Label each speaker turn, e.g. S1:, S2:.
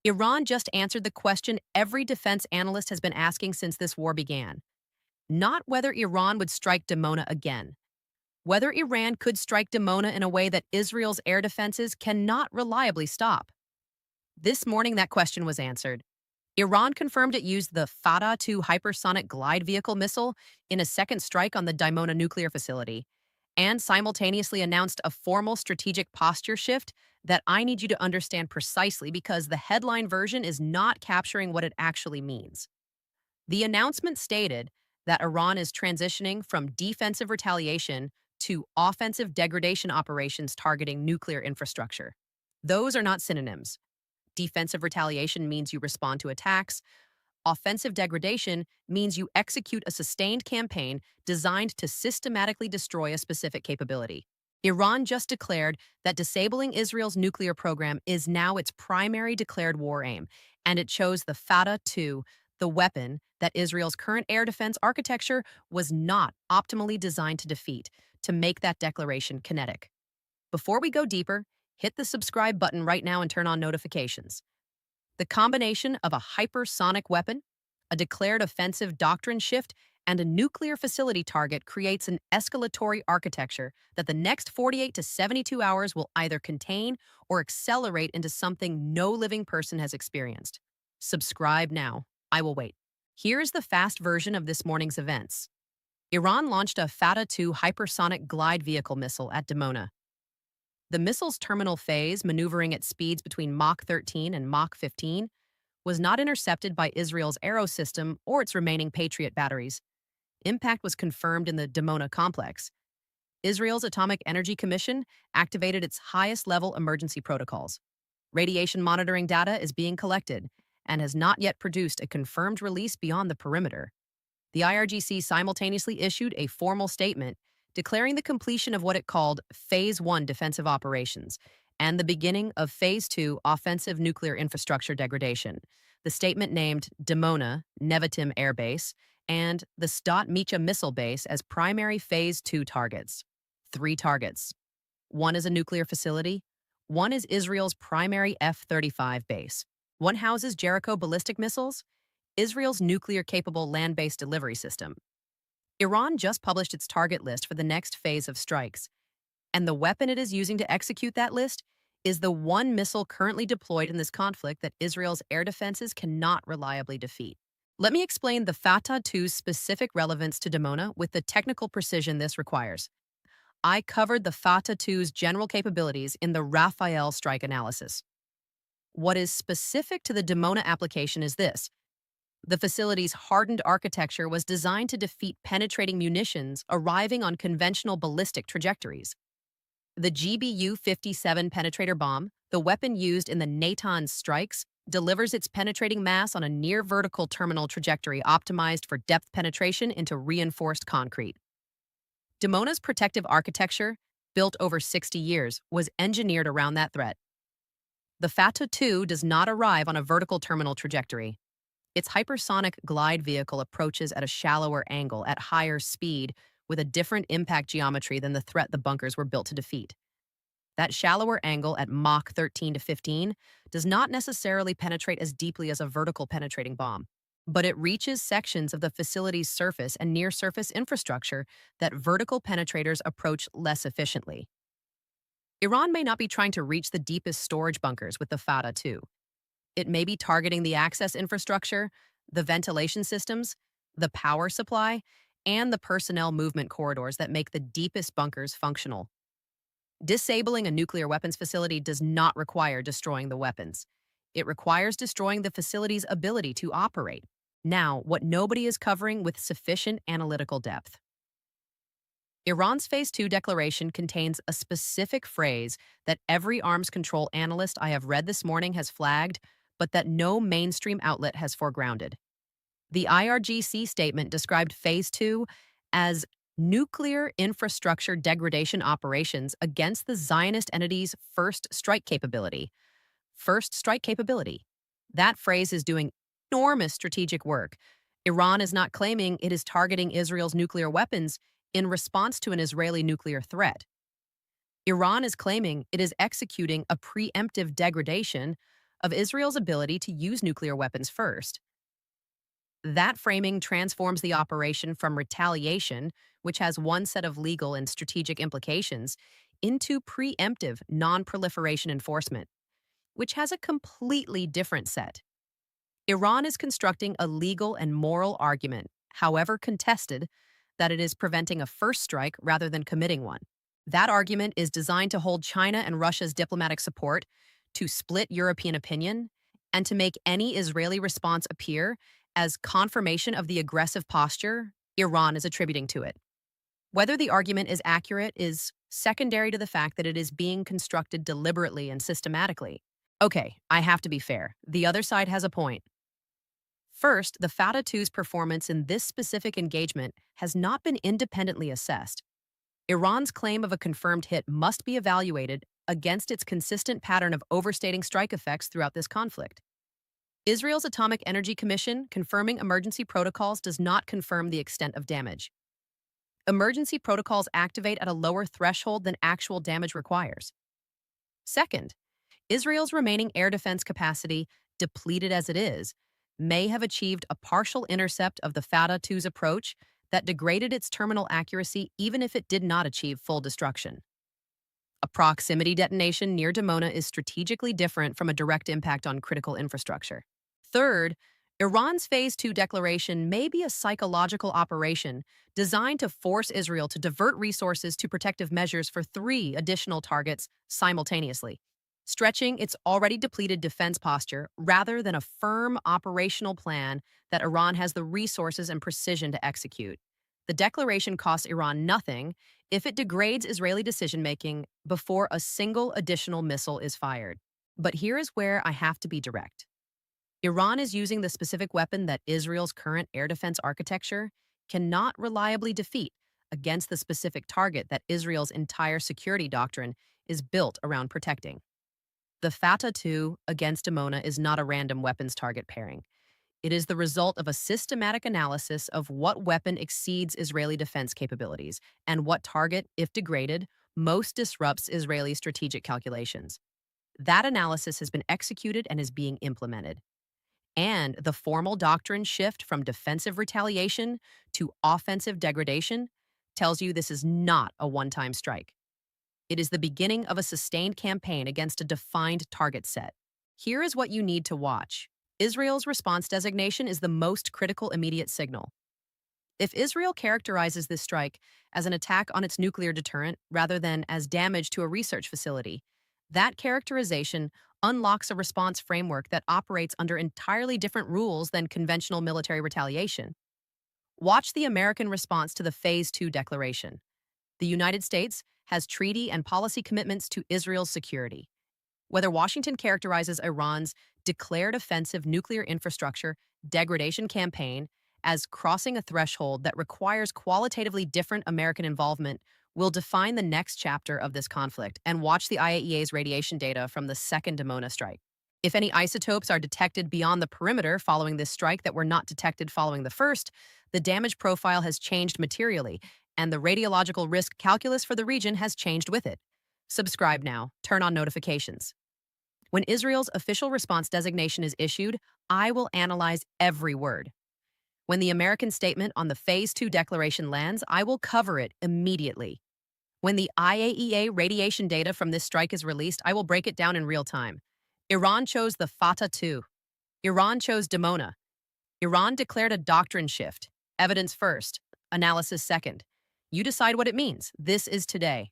S1: Iran just answered the question every defense analyst has been asking since this war began. Not whether Iran would strike Dimona again, whether Iran could strike Dimona in a way that Israel's air defenses cannot reliably stop. This morning, that question was answered. Iran confirmed it used the Fattah-2 hypersonic glide vehicle missile in a second strike on the Dimona nuclear facility, and simultaneously announced a formal strategic posture shift that I need you to understand precisely because the headline version is not capturing what it actually means. The announcement stated that Iran is transitioning from defensive retaliation to offensive degradation operations targeting nuclear infrastructure. Those are not synonyms. Defensive retaliation means you respond to attacks. Offensive degradation means you execute a sustained campaign designed to systematically destroy a specific capability. Iran just declared that disabling Israel's nuclear program is now its primary declared war aim, and it chose the Fattah-2, the weapon that Israel's current air defense architecture was not optimally designed to defeat, to make that declaration kinetic. Before we go deeper, hit the subscribe button right now and turn on notifications. The combination of a hypersonic weapon, a declared offensive doctrine shift, and a nuclear facility target creates an escalatory architecture that the next 48 to 72 hours will either contain or accelerate into something no living person has experienced. Subscribe now. I will wait. Here is the fast version of this morning's events. Iran launched a Fattah-2 hypersonic glide vehicle missile at Dimona. The missile's terminal phase, maneuvering at speeds between Mach 13 and Mach 15, was not intercepted by Israel's Arrow system or its remaining Patriot batteries. Impact was confirmed in the Dimona complex. Israel's Atomic Energy Commission activated its highest-level emergency protocols. Radiation monitoring data is being collected and has not yet produced a confirmed release beyond the perimeter. The IRGC simultaneously issued a formal statement declaring the completion of what it called Phase 1 defensive operations and the beginning of Phase 2 offensive nuclear infrastructure degradation. The statement named Dimona, Nevatim Air Base, and the Sdot Micha missile base as primary Phase 2 targets. 3 targets. One is a nuclear facility. One is Israel's primary F-35 base. One houses Jericho ballistic missiles, Israel's nuclear-capable land-based delivery system. Iran just published its target list for the next phase of strikes, and the weapon it is using to execute that list is the one missile currently deployed in this conflict that Israel's air defenses cannot reliably defeat. Let me explain the Fattah-2's specific relevance to Dimona with the technical precision this requires. I covered the Fattah-2's general capabilities in the Raphael strike analysis. What is specific to the Dimona application is this. The facility's hardened architecture was designed to defeat penetrating munitions arriving on conventional ballistic trajectories. The GBU-57 penetrator bomb, the weapon used in the Natanz strikes, delivers its penetrating mass on a near-vertical terminal trajectory optimized for depth penetration into reinforced concrete. Dimona's protective architecture, built over 60 years, was engineered around that threat. The Fattah-2 does not arrive on a vertical terminal trajectory. Its hypersonic glide vehicle approaches at a shallower angle at higher speed with a different impact geometry than the threat the bunkers were built to defeat. That shallower angle at Mach 13 to 15 does not necessarily penetrate as deeply as a vertical penetrating bomb, but it reaches sections of the facility's surface and near-surface infrastructure that vertical penetrators approach less efficiently. Iran may not be trying to reach the deepest storage bunkers with the Fattah-2. It may be targeting the access infrastructure, the ventilation systems, the power supply, and the personnel movement corridors that make the deepest bunkers functional. Disabling a nuclear weapons facility does not require destroying the weapons. It requires destroying the facility's ability to operate. Now, what nobody is covering with sufficient analytical depth. Iran's Phase 2 declaration contains a specific phrase that every arms control analyst I have read this morning has flagged, but that no mainstream outlet has foregrounded. The IRGC statement described Phase 2 as nuclear infrastructure degradation operations against the Zionist entity's first strike capability. First strike capability. That phrase is doing enormous strategic work. Iran is not claiming it is targeting Israel's nuclear weapons in response to an Israeli nuclear threat. Iran is claiming it is executing a preemptive degradation of Israel's ability to use nuclear weapons first. That framing transforms the operation from retaliation, which has one set of legal and strategic implications, into preemptive non-proliferation enforcement, which has a completely different set. Iran is constructing a legal and moral argument, however contested, that it is preventing a first strike rather than committing one. That argument is designed to hold China and Russia's diplomatic support, to split European opinion, and to make any Israeli response appear as confirmation of the aggressive posture Iran is attributing to it. Whether the argument is accurate is secondary to the fact that it is being constructed deliberately and systematically. Okay, I have to be fair. The other side has a point. First, the Fattah-2's performance in this specific engagement has not been independently assessed. Iran's claim of a confirmed hit must be evaluated against its consistent pattern of overstating strike effects throughout this conflict. Israel's Atomic Energy Commission confirming emergency protocols does not confirm the extent of damage. Emergency protocols activate at a lower threshold than actual damage requires. Second, Israel's remaining air defense capacity, depleted as it is, may have achieved a partial intercept of the Fattah-2's approach that degraded its terminal accuracy even if it did not achieve full destruction. A proximity detonation near Dimona is strategically different from a direct impact on critical infrastructure. Third, Iran's Phase 2 declaration may be a psychological operation designed to force Israel to divert resources to protective measures for 3 additional targets simultaneously, stretching its already depleted defense posture rather than a firm operational plan that Iran has the resources and precision to execute. The declaration costs Iran nothing if it degrades Israeli decision-making before a single additional missile is fired. But here is where I have to be direct. Iran is using the specific weapon that Israel's current air defense architecture cannot reliably defeat against the specific target that Israel's entire security doctrine is built around protecting. The Fattah-2 against Dimona is not a random weapons target pairing. It is the result of a systematic analysis of what weapon exceeds Israeli defense capabilities and what target, if degraded, most disrupts Israeli strategic calculations. That analysis has been executed and is being implemented. And the formal doctrine shift from defensive retaliation to offensive degradation tells you this is not a one-time strike. It is the beginning of a sustained campaign against a defined target set. Here is what you need to watch. Israel's response designation is the most critical immediate signal. If Israel characterizes this strike as an attack on its nuclear deterrent rather than as damage to a research facility, that characterization unlocks a response framework that operates under entirely different rules than conventional military retaliation. Watch the American response to the Phase 2 declaration. The United States has treaty and policy commitments to Israel's security. Whether Washington characterizes Iran's declared offensive nuclear infrastructure degradation campaign as crossing a threshold that requires qualitatively different American involvement will define the next chapter of this conflict. And watch the IAEA's radiation data from the second Dimona strike. If any isotopes are detected beyond the perimeter following this strike that were not detected following the first, the damage profile has changed materially, and the radiological risk calculus for the region has changed with it. Subscribe now. Turn on notifications. When Israel's official response designation is issued, I will analyze every word. When the American statement on the Phase 2 declaration lands, I will cover it immediately. When the IAEA radiation data from this strike is released, I will break it down in real time. Iran chose the Fattah-2. Iran chose Dimona. Iran declared a doctrine shift. Evidence first, analysis second. You decide what it means. This is today.